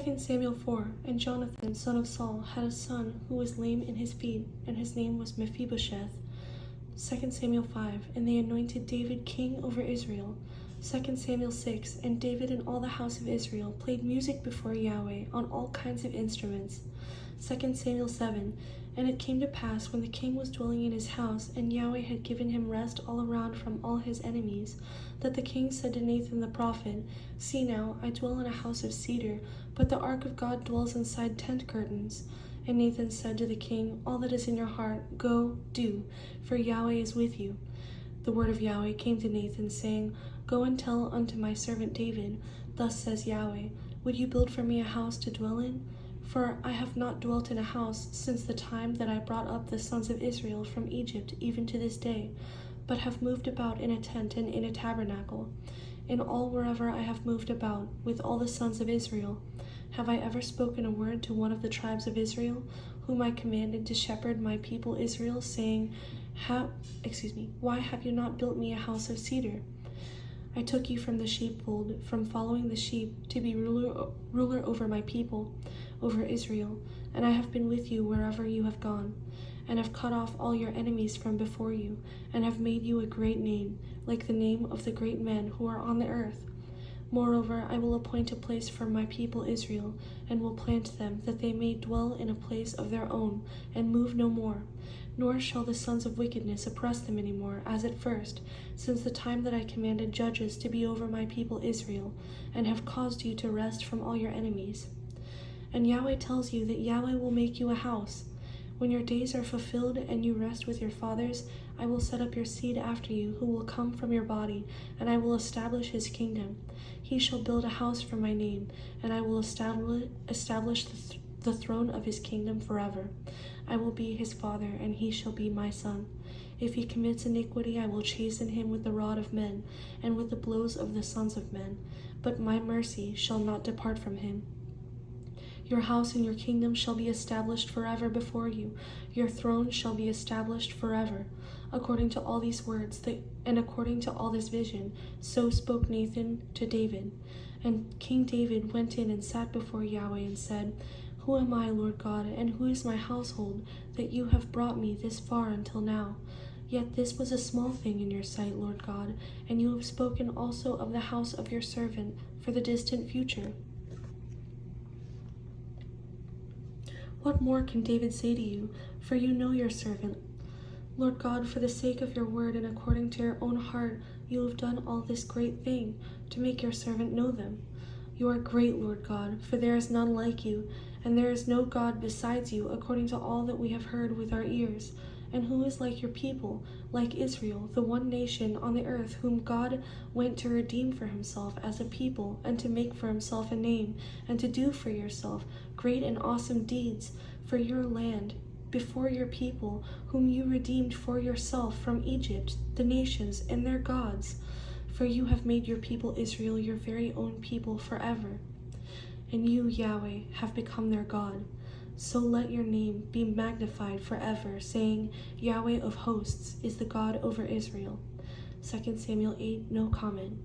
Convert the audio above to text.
2 Samuel 4. And Jonathan, son of Saul, had a son who was lame in his feet, and his name was Mephibosheth. 2 Samuel 5. And they anointed David king over Israel. 2 Samuel 6. And David and all the house of Israel played music before Yahweh on all kinds of instruments. 2 Samuel 7. And it came to pass, when the king was dwelling in his house, and Yahweh had given him rest all around from all his enemies, that the king said to Nathan the prophet, See now, I dwell in a house of cedar, but the ark of God dwells inside tent curtains. And Nathan said to the king, All that is in your heart, go, do, for Yahweh is with you. The word of Yahweh came to Nathan, saying, Go and tell unto my servant David, Thus says Yahweh, Would you build for me a house to dwell in? For I have not dwelt in a house since the time that I brought up the sons of Israel from Egypt, even to this day, but have moved about in a tent and in a tabernacle. In all wherever I have moved about with all the sons of Israel, have I ever spoken a word to one of the tribes of Israel, whom I commanded to shepherd my people Israel, saying, Why have you not built me a house of cedar? I took you from the sheepfold, from following the sheep, to be ruler over my people, over Israel, and I have been with you wherever you have gone, and have cut off all your enemies from before you, and have made you a great name, like the name of the great men who are on the earth. Moreover, I will appoint a place for my people Israel, and will plant them, that they may dwell in a place of their own, and move no more. Nor shall the sons of wickedness oppress them any more, as at first, since the time that I commanded judges to be over my people Israel, and have caused you to rest from all your enemies. And Yahweh tells you that Yahweh will make you a house. When your days are fulfilled and you rest with your fathers, I will set up your seed after you, who will come from your body, and I will establish his kingdom. He shall build a house for my name, and I will establish the throne of his kingdom forever. I will be his father, and he shall be my son. If he commits iniquity, I will chasten him with the rod of men, and with the blows of the sons of men. But my mercy shall not depart from him. Your house and your kingdom shall be established forever before you. Your throne shall be established forever. According to all these words, and according to all this vision, so spoke Nathan to David. And King David went in and sat before Yahweh and said, Who am I, Lord God, and who is my household, that you have brought me this far until now? Yet this was a small thing in your sight, Lord God, and you have spoken also of the house of your servant for the distant future. What more can David say to you? For you know your servant. Lord God, for the sake of your word and according to your own heart, you have done all this great thing, to make your servant know them. You are great, Lord God, for there is none like you, and there is no God besides you, according to all that we have heard with our ears. And who is like your people, like Israel, the one nation on the earth, whom God went to redeem for himself as a people, and to make for himself a name, and to do for yourself great and awesome deeds for your land, before your people, whom you redeemed for yourself from Egypt, the nations and their gods. For you have made your people Israel your very own people forever. And you, Yahweh, have become their God. So let your name be magnified forever, saying, Yahweh of hosts is the God over Israel. 2 Samuel 8, no comment.